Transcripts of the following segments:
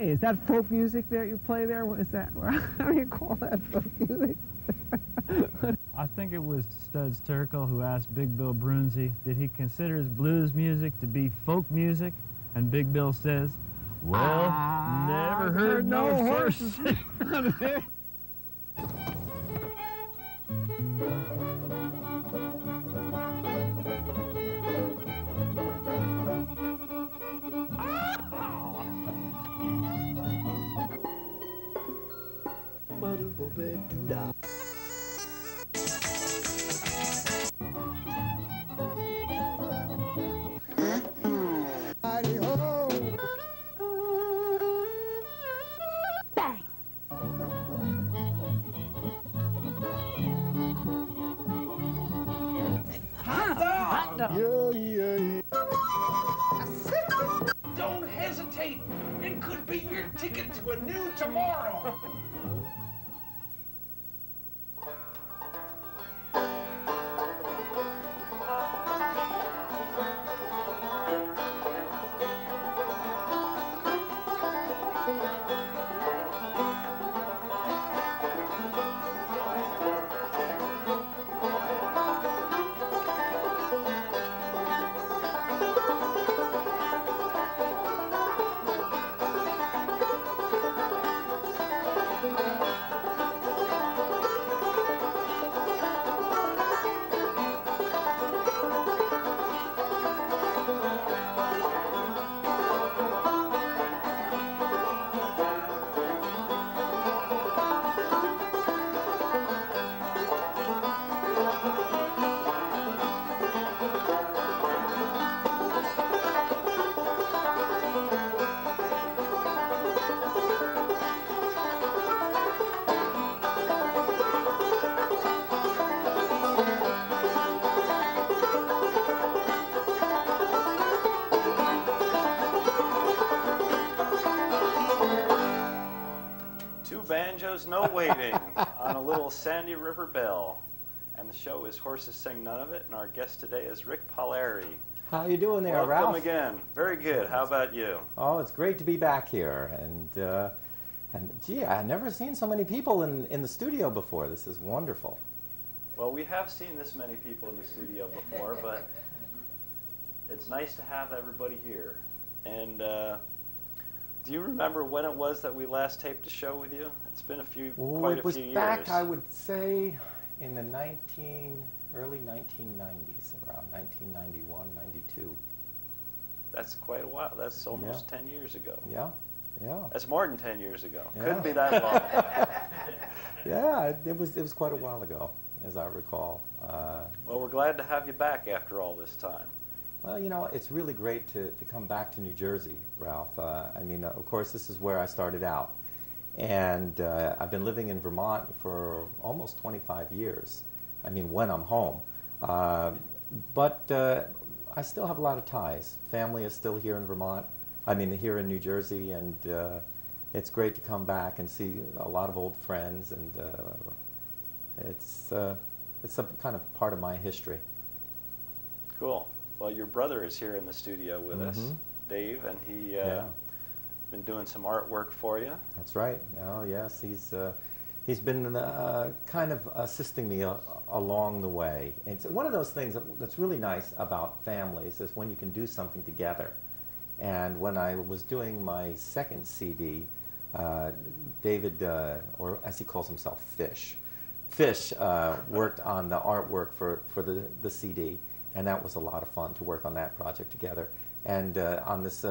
Hey, is that folk music that you play there? What is that? How do you call that folk music? I think it was Studs Terkel who asked Big Bill Brunzi, did he consider his blues music to be folk music? And Big Bill says, well, never heard no horses. Don't hesitate. It could be your ticket to a new tomorrow. Banjos, no waiting on a little Sandy River Bell. And the show is Horses Sing None of It, and our guest today is Rick Palieri. How you doing there, Welcome Ralph? Welcome again. Very good. How about you? Oh, it's great to be back here. And gee, I've never seen so many people in the studio before. This is wonderful. Well, we have seen this many people in the studio before, but it's nice to have everybody here. And do you remember when it was that we last taped a show with you? It's been quite a few years. It was back, I would say, in the early 1990s, around 1991, 92. That's quite a while. That's almost 10 years ago. Yeah, yeah. That's more than 10 years ago. Yeah. Couldn't be that long. Yeah, it was quite a while ago, as I recall. Well, we're glad to have you back after all this time. Well, you know, it's really great to come back to New Jersey, Ralph. I mean, of course, this is where I started out. And I've been living in Vermont for almost 25 years. I mean, when I'm home. But I still have a lot of ties. Family is still here in Vermont. I mean, here in New Jersey. And it's great to come back and see a lot of old friends. And it's a kind of part of my history. Cool. Well, your brother is here in the studio with us, Dave, and he been doing some artwork for you. That's right. Oh, yes, he's been kind of assisting me along the way. It's one of those things that's really nice about families is when you can do something together. And when I was doing my second CD, David, or as he calls himself, Fish, worked on the artwork for the CD. And that was a lot of fun to work on that project together. And on this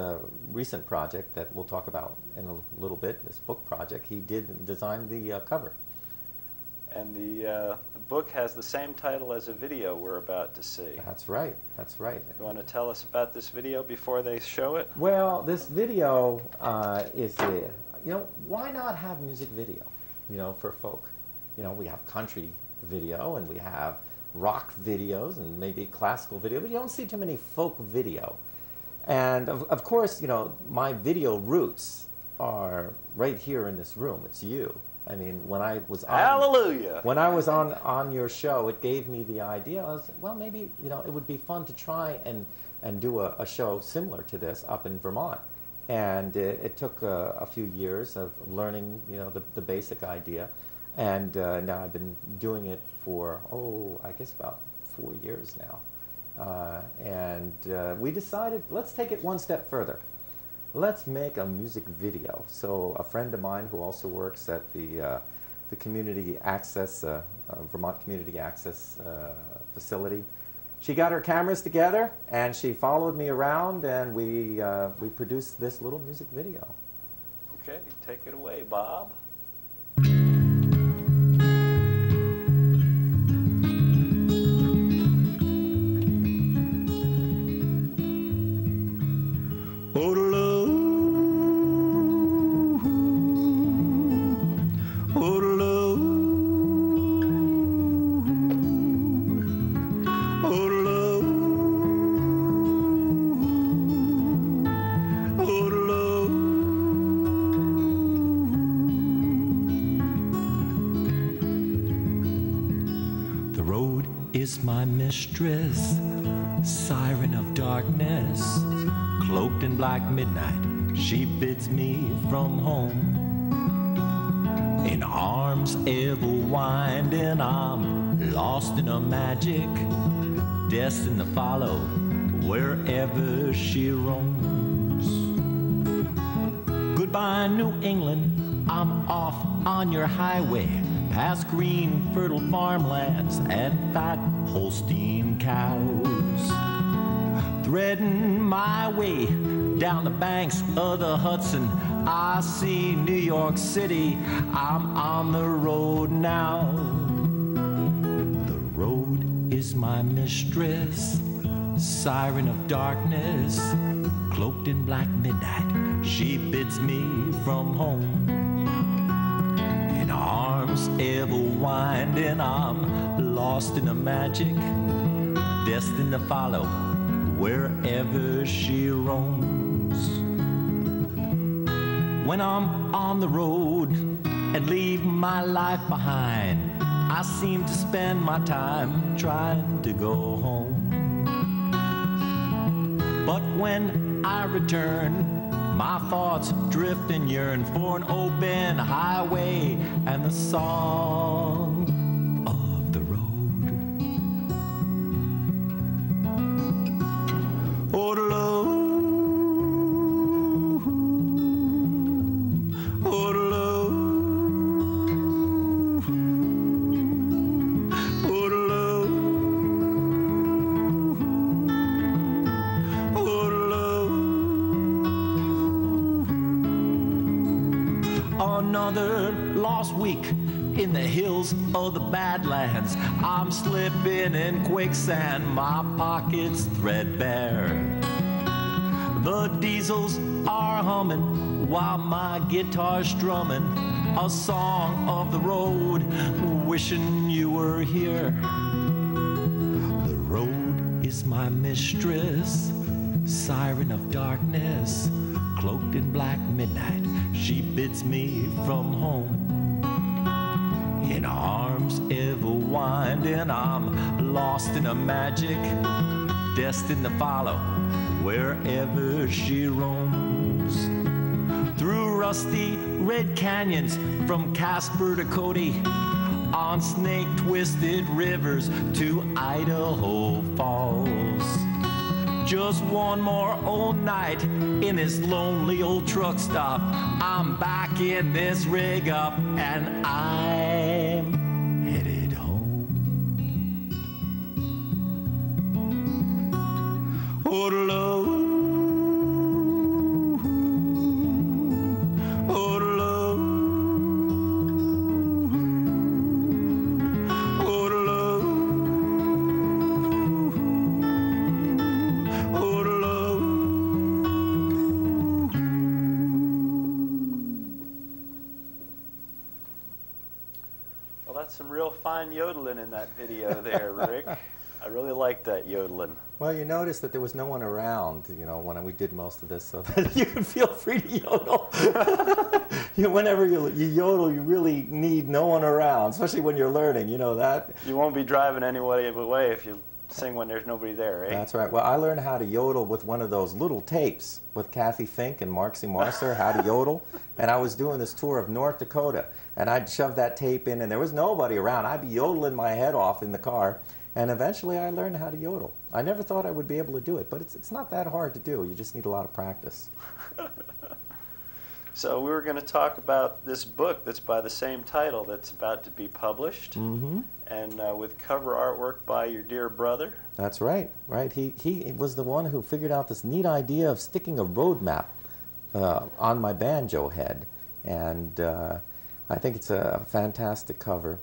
recent project that we'll talk about in a little bit, this book project, he did design the cover. And the book has the same title as a video we're about to see. That's right, that's right. You want to tell us about this video before they show it? Well, this video is, you know, why not have music video, you know, for folk? You know, we have country video and we have rock videos and maybe classical video, but you don't see too many folk video. And of course, you know, my video roots are right here in this room. It's you. I mean, when I was on, Hallelujah! When I was on your show, it gave me the idea. I was, well, maybe, you know, it would be fun to try and do a show similar to this up in Vermont. And it took a few years of learning, you know, the basic idea. And now I've been doing it for, I guess about 4 years now. We decided, let's take it one step further. Let's make a music video. So a friend of mine who also works at the community access, Vermont Community Access facility, she got her cameras together and she followed me around, and we produced this little music video. Okay, take it away, Bob. Is my mistress, siren of darkness, cloaked in black midnight, she bids me from home. In arms ever winding, I'm lost in her magic, destined to follow wherever she roams. Goodbye, New England, I'm off on your highway, past green, fertile farmlands and fat Holstein cows. Threading my way down the banks of the Hudson, I see New York City, I'm on the road now. The road is my mistress, siren of darkness, cloaked in black midnight, she bids me from home. Arms ever winding, I'm lost in a magic, destined to follow wherever she roams. When I'm on the road and leave my life behind, I seem to spend my time trying to go home. But when I return, my thoughts drift and yearn for an open highway and the song of the road. Oh, the love, oh, the love, oh, the love, oh, the love. Another lost week in the hills of the Badlands, I'm slipping in quicksand, my pockets threadbare. The diesels are humming while my guitar's strumming a song of the road, wishing you were here. The road is my mistress, siren of darkness, cloaked in black midnight, she bids me from home. In arms ever winding, I'm lost in a magic, destined to follow wherever she roams. Through rusty red canyons from Casper to Cody, on snake-twisted rivers to Idaho Falls. Just one more old night in this lonely old truck stop, I'm back in this rig up and I'm headed home. Oh, the love, oh, the love, oh, the love, oh, the love. Well, that's some real fine yodeling in that video there, Rick. I really like that yodeling. Well, you notice that there was no one around, you know, when we did most of this, so that you can feel free to yodel. You know, whenever you yodel, you really need no one around, especially when you're learning, you know that. You won't be driving anybody away if you Sing when there's nobody there, eh? That's right. Well, I learned how to yodel with one of those little tapes with Kathy Fink and Marcy Marcer, how to yodel. And I was doing this tour of North Dakota, and I'd shove that tape in, and there was nobody around. I'd be yodeling my head off in the car, and eventually I learned how to yodel. I never thought I would be able to do it, but it's not that hard to do. You just need a lot of practice. So we were going to talk about this book that's by the same title that's about to be published, and with cover artwork by your dear brother. That's right, right. He was the one who figured out this neat idea of sticking a road map on my banjo head, and I think it's a fantastic cover.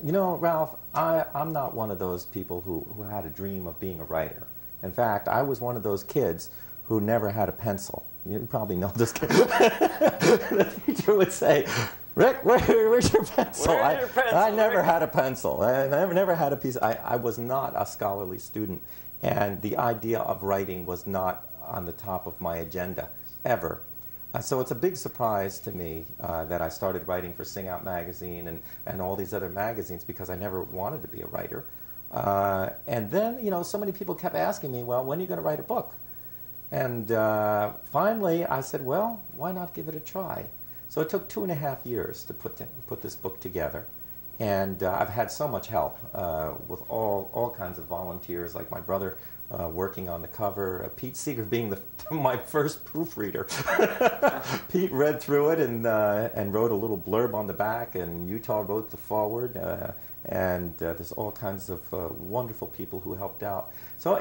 You know, Ralph, I'm not one of those people who had a dream of being a writer. In fact, I was one of those kids who never had a pencil. You probably know this kid. The teacher would say, Rick, where's your pencil? Where's your pencil, I never Rick? had a pencil. I never had a piece. I was not a scholarly student, and the idea of writing was not on the top of my agenda, ever. So it's a big surprise to me that I started writing for Sing Out magazine and all these other magazines, because I never wanted to be a writer. And then, you know, so many people kept asking me, well, when are you going to write a book? And finally, I said, well, why not give it a try? So it took 2.5 years to put this book together. And I've had so much help with all kinds of volunteers, like my brother working on the cover, Pete Seeger being my first proofreader. Pete read through it and wrote a little blurb on the back, and Utah wrote the forward. And there's all kinds of wonderful people who helped out. So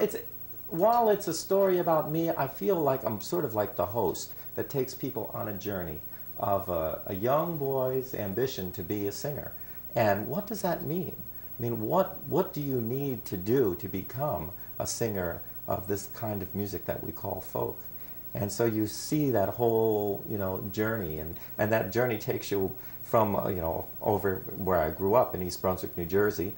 while it's a story about me, I feel like I'm sort of like the host that takes people on a journey of a young boy's ambition to be a singer. And what does that mean? I mean, what do you need to do to become a singer of this kind of music that we call folk? And so you see that whole, you know, journey, and that journey takes you from, you know, over where I grew up in East Brunswick, New Jersey,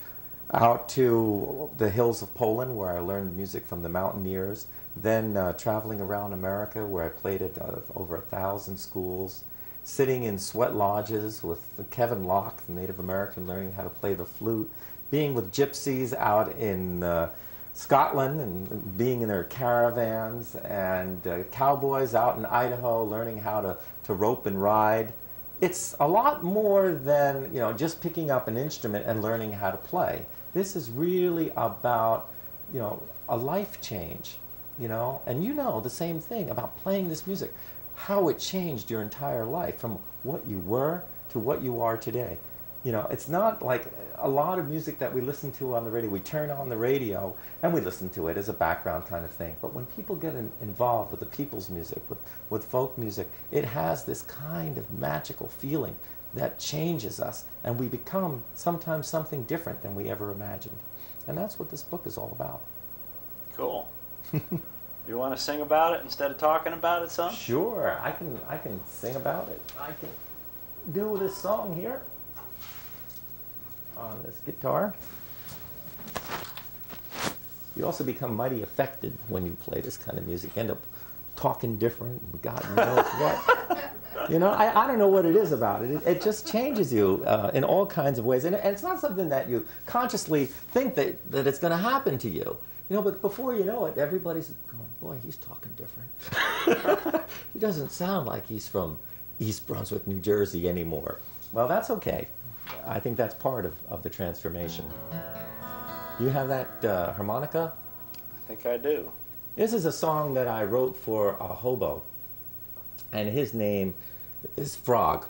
out to the hills of Poland, where I learned music from the mountaineers, then traveling around America, where I played at over 1,000 schools, sitting in sweat lodges with Kevin Locke, the Native American, learning how to play the flute, being with gypsies out in Scotland and being in their caravans, and cowboys out in Idaho learning how to rope and ride. It's a lot more than, you know, just picking up an instrument and learning how to play. This is really about, you know, a life change, you know, and you know the same thing about playing this music, how it changed your entire life from what you were to what you are today. You know, it's not like a lot of music that we listen to on the radio. We turn on the radio and we listen to it as a background kind of thing. But when people get involved with the people's music, with folk music, it has this kind of magical feeling that changes us, and we become sometimes something different than we ever imagined. And that's what this book is all about. Cool. You want to sing about it instead of talking about it some? Sure, I can sing about it. I can do this song here on this guitar. You also become mighty affected when you play this kind of music. You end up talking different, and God knows what. You know, I don't know what it is about it. It just changes you in all kinds of ways. And it's not something that you consciously think that it's going to happen to you. You know, but before you know it, everybody's going, boy, he's talking different. He doesn't sound like he's from East Brunswick, New Jersey anymore. Well, that's okay. I think that's part of the transformation. You have that harmonica? I think I do. This is a song that I wrote for a hobo, and his name is Frog.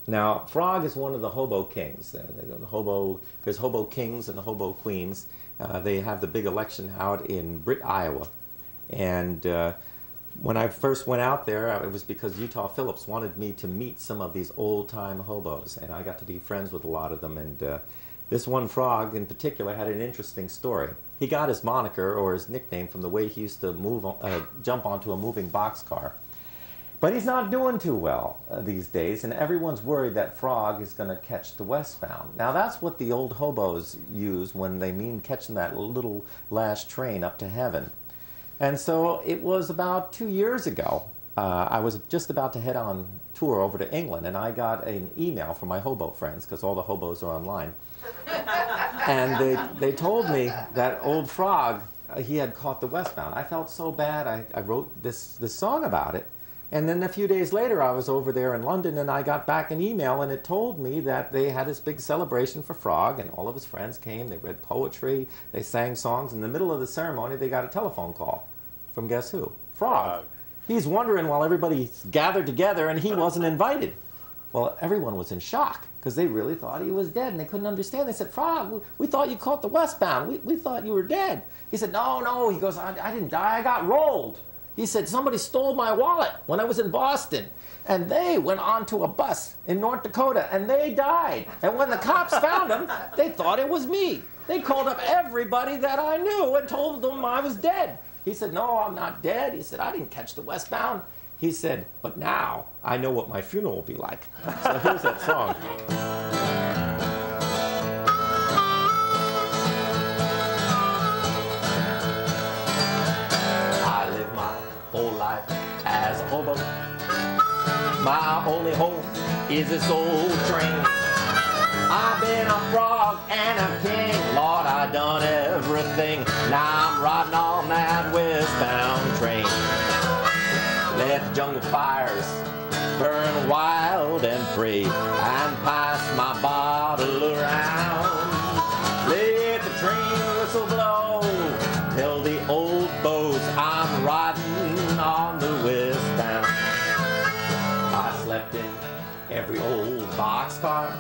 Now, Frog is one of the hobo kings. There's hobo kings and hobo queens. They have the big election out in Britt, Iowa. And when I first went out there, it was because Utah Phillips wanted me to meet some of these old-time hobos, and I got to be friends with a lot of them. And this one Frog in particular had an interesting story. He got his moniker, or his nickname, from the way he used to jump onto a moving boxcar. But he's not doing too well these days, and everyone's worried that Frog is going to catch the westbound. Now, that's what the old hobos use when they mean catching that little last train up to heaven. And so it was about 2 years ago. I was just about to head on tour over to England, and I got an email from my hobo friends, because all the hobos are online. And they told me that old Frog, he had caught the westbound. I felt so bad, I wrote this song about it. And then a few days later, I was over there in London, and I got back an email, and it told me that they had this big celebration for Frog, and all of his friends came. They read poetry, they sang songs. In the middle of the ceremony, they got a telephone call from guess who? Frog. He's wondering while everybody's gathered together, and he wasn't invited. Well, everyone was in shock, because they really thought he was dead, and they couldn't understand. They said, Frog, we thought you caught the westbound. We thought you were dead. He said, no. He goes, I didn't die. I got rolled. He said, somebody stole my wallet when I was in Boston. And they went onto a bus in North Dakota, and they died. And when the cops found them, they thought it was me. They called up everybody that I knew and told them I was dead. He said, no, I'm not dead. He said, I didn't catch the westbound. He said, but now I know what my funeral will be like. So here's that song. I live my whole life as a hobo. My only home is this old train. I've been a frog and a king. Lord, I done everything. Now I'm riding on that westbound train. Let jungle fires burn wild and free, and pass my bottle around. Let the train whistle blow, tell the old bows I'm riding on the westbound. I slept in every old boxcar.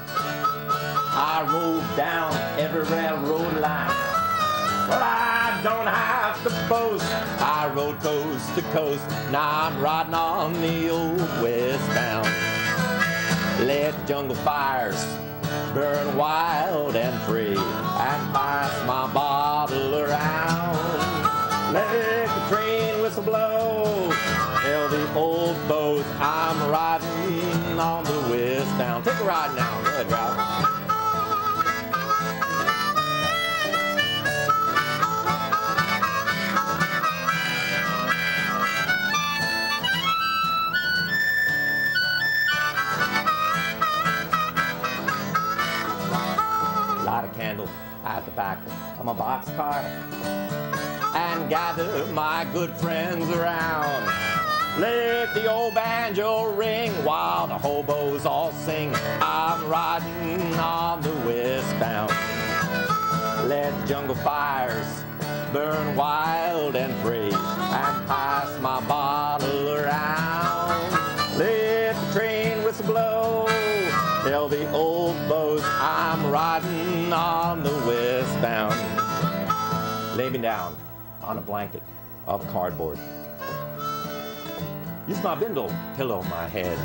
I rode down every railroad line. Well, I don't have to boast. I rode coast to coast. Now I'm riding on the old westbound. Let jungle fires burn wild and free, and pass my bottle around. Let the train whistle blow, tell the old boat I'm riding on the westbound. Take a ride now. Go ahead, Ralph. Light a candle at the back of my boxcar and gather my good friends around. Let the old banjo ring while the hobos all sing. I'm riding on the westbound. Let jungle fires burn wild and free, and pass my bottle around. Let the train whistle blow, tell the old boat I'm riding on the westbound. Lay me down on a blanket of cardboard. Use my bindle pillow my head.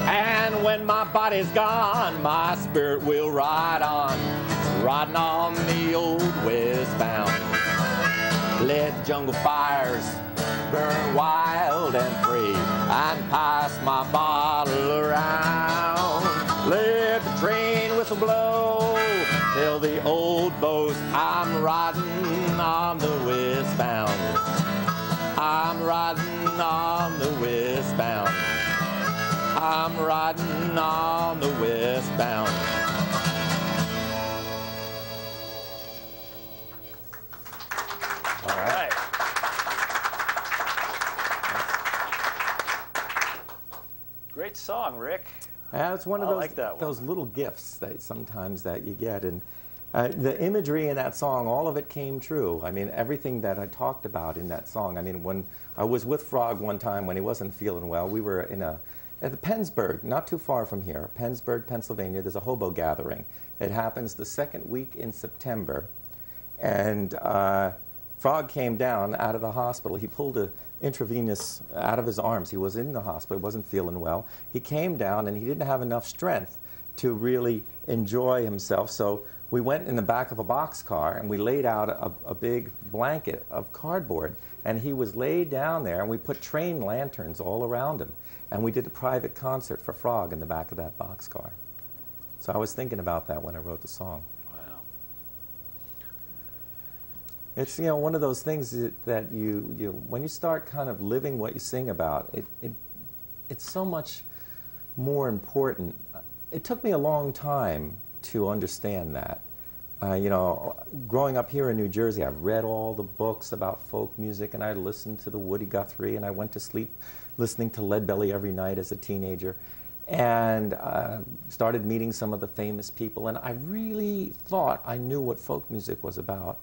And when my body's gone, my spirit will ride on, riding on the old westbound. Let jungle fires burn wild and free, and pass my bottle around. Let the train whistle blow, tell the old boat I'm riding on the westbound. I'm riding on the westbound. I'm riding on the westbound. All right. Great song, Rick. It's one of I those, like that one. those little gifts that sometimes that you get. And the imagery in that song, all of it came true. I mean, everything that I talked about in that song. I mean, when I was with Frog one time when he wasn't feeling well, we were at the Pennsburg, not too far from here, Pennsburg, Pennsylvania. There's a hobo gathering. It happens the second week in September. And Frog came down out of the hospital. He pulled a intravenous out of his arms. He was in the hospital, wasn't feeling well. He came down and he didn't have enough strength to really enjoy himself. So we went in the back of a boxcar and we laid out a big blanket of cardboard, and he was laid down there, and we put train lanterns all around him, and we did a private concert for Frog in the back of that boxcar. So I was thinking about that when I wrote the song. Wow. It's, you know, one of those things that you when you start kind of living what you sing about, it's so much more important. It took me a long time to understand that. You know, growing up here in New Jersey, I read all the books about folk music, and I listened to the Woody Guthrie, and I went to sleep listening to Leadbelly every night as a teenager, and started meeting some of the famous people, and I really thought I knew what folk music was about.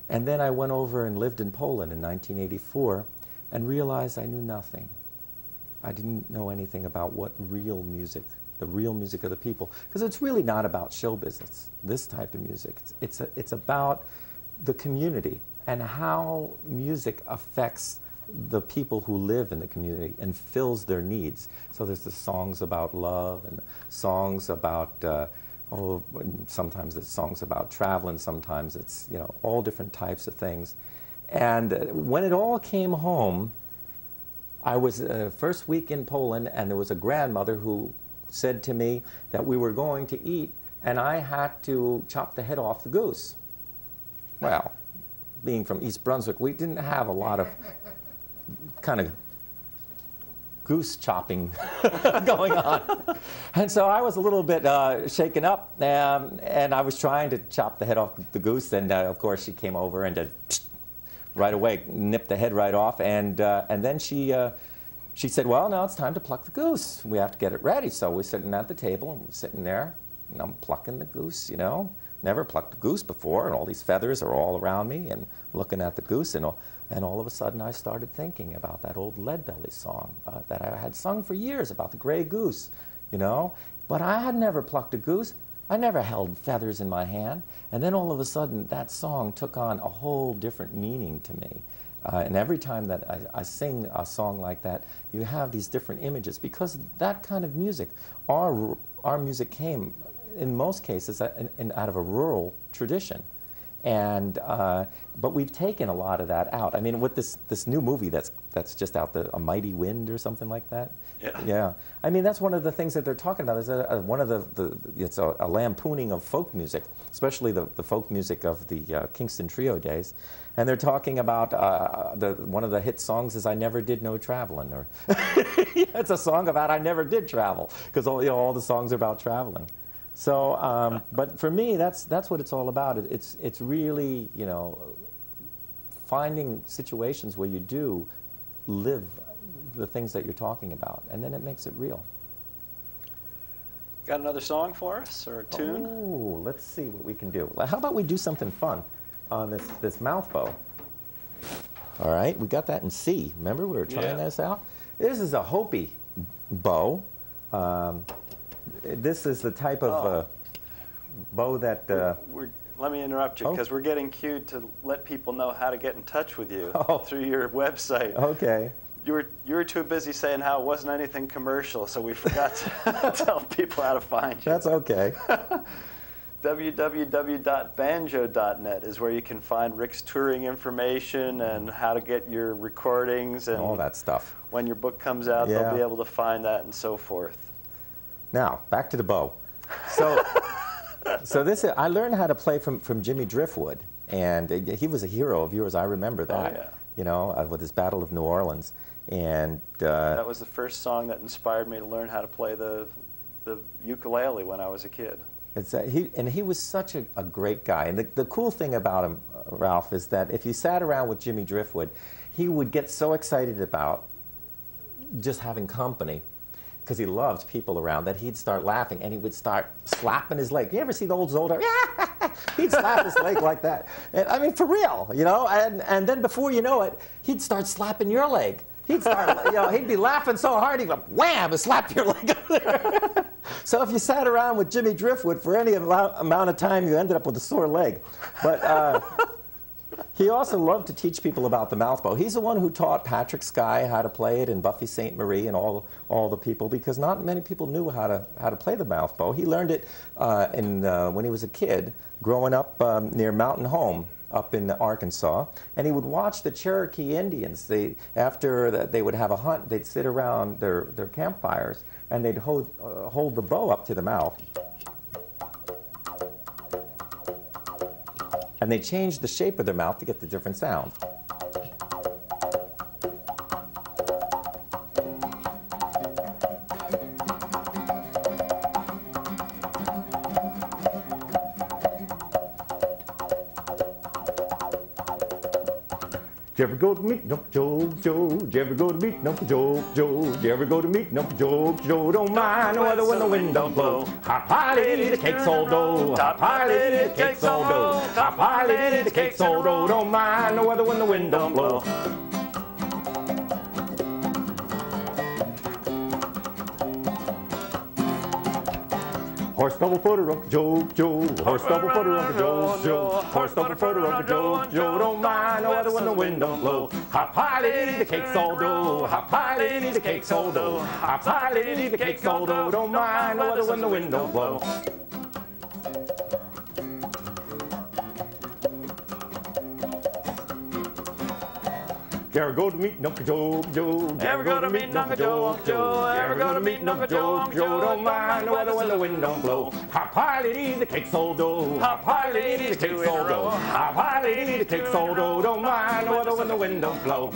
And then I went over and lived in Poland in 1984 and realized I knew nothing. I didn't know anything about what real music, the real music of the people, because it's really not about show business, this type of music. It's about the community and how music affects the people who live in the community and fills their needs. So there's the songs about love and songs about, sometimes it's songs about traveling, sometimes it's, you know, all different types of things. And when it all came home, I was first week in Poland, and there was a grandmother who said to me that we were going to eat, and I had to chop the head off the goose. Well, being from East Brunswick, we didn't have a lot of kind of goose chopping going on. And so I was a little bit shaken up, and I was trying to chop the head off the goose, and of course she came over and right away nipped the head right off, and then she said, well, now it's time to pluck the goose. We have to get it ready. So we're sitting at the table, and we're sitting there, and I'm plucking the goose, you know. Never plucked a goose before, and all these feathers are all around me, and looking at the goose, and all of a sudden I started thinking about that old Leadbelly song that I had sung for years about the gray goose, you know. But I had never plucked a goose. I never held feathers in my hand. And then all of a sudden that song took on a whole different meaning to me. And every time that I sing a song like that, you have these different images, because that kind of music, our music came, in most cases, out of a rural tradition. And but we've taken a lot of that out. I mean, with this new movie that's just out, A Mighty Wind or something like that. Yeah. Yeah. I mean, that's one of the things that they're talking about. Is one of it's a lampooning of folk music, especially the folk music of the Kingston Trio days. And they're talking about one of the hit songs is "I Never Did No Traveling," or it's a song about I never did travel, because all the songs are about traveling. So, but for me, that's what it's all about. It's really, you know, finding situations where you do live the things that you're talking about, and then it makes it real. Got another song for us, or a tune? Oh, let's see what we can do. How about we do something fun on this mouth bow? All right, we got that in C. Remember, we were trying this out? This is a Hopi bow. This is the type of bow that... let me interrupt you, because we're getting cued to let people know how to get in touch with you through your website. Okay. You were too busy saying how it wasn't anything commercial, so we forgot to tell people how to find you. That's okay. www.banjo.net is where you can find Rick's touring information and how to get your recordings and all that stuff. When your book comes out, they'll be able to find that and so forth. Now, back to the bow. So, I learned how to play from Jimmy Driftwood, and he was a hero of yours. I remember that. Oh, yeah. You know, with his Battle of New Orleans, and that was the first song that inspired me to learn how to play the ukulele when I was a kid. He was such a great guy, and the cool thing about him, Ralph, is that if you sat around with Jimmy Driftwood, he would get so excited about just having company, because he loved people around, that he'd start laughing and he would start slapping his leg. You ever see the old Zolder? He'd slap his leg like that. And, I mean, for real, you know? And then before you know it, he'd start slapping your leg. He'd start, you know, he'd be laughing so hard, he'd go wham and slap your leg up there. So if you sat around with Jimmy Driftwood for any amount of time, you ended up with a sore leg. But he also loved to teach people about the mouth bow. He's the one who taught Patrick Skye how to play it, and Buffy St. Marie, and all the people, because not many people knew how to play the mouth bow. He learned it when he was a kid, growing up near Mountain Home up in Arkansas, and he would watch the Cherokee Indians. After they would have a hunt, they'd sit around their campfires, and they'd hold the bow up to the mouth. And they changed the shape of their mouth to get the different sound. Did you ever go to meet Uncle Joe, Joe? Did you ever go to meet Uncle Joe, Joe? Did you ever go to meet Uncle Joe, Joe? Don't mind no weather when the wind don't blow. Hop high, lady, the cake's all dough. Hop high, lady, the cake's all dough. Hop high, lady, the cake's all dough. Don't mind no weather when the wind don't blow. Horse double footer, Uncle Joe, Joe. Horse double footer, Uncle Joe, Joe. Horse double footer, Uncle Joe, Joe. Don't mind no weather when the wind don't blow. Hop high, lady, the cake's all dough. Hop high, lady, the cake's all dough. Hop high, lady, the cake's all dough. Don't mind no weather when the wind don't blow. Ever go to meet Uncle Joe, Joe? Ever go to meet Uncle Joe, Joe? Ever go to meet Uncle Joe, Joe? Don't mind the weather when the wind don't blow. Hop high, lady, the cake's all dough. Hop high, lady, the cake's all dough. Hop high, lady, the cake's all dough. Don't mind the weather when the wind don't blow.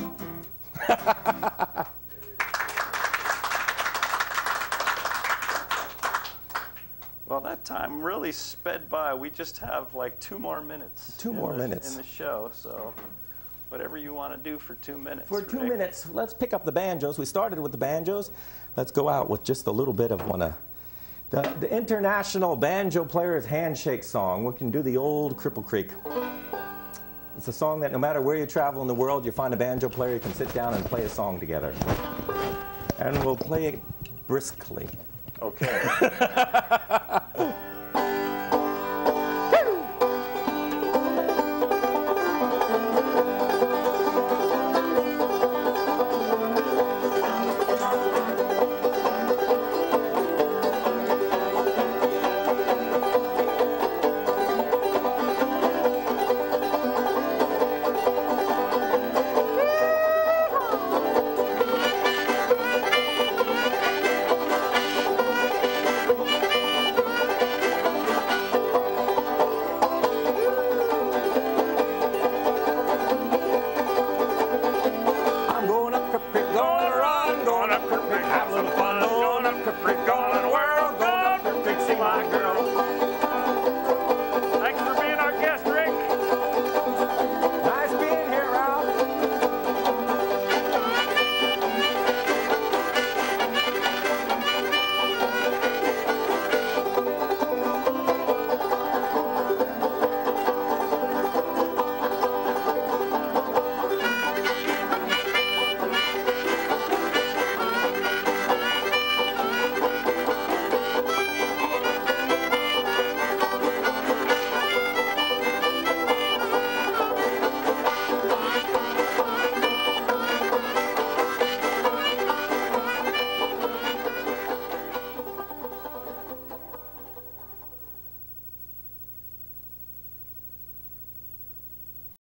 Well, that time really sped by. We just have like 2 more minutes. 2 more minutes in the show, so whatever you want to do for 2 minutes. For 2 Rick. minutes, let's pick up the banjos. We started with the banjos. Let's go out with just a little bit of one. The International Banjo Players Handshake Song. We can do the old Cripple Creek. It's a song that no matter where you travel in the world, you find a banjo player, you can sit down and play a song together. And we'll play it briskly. Okay.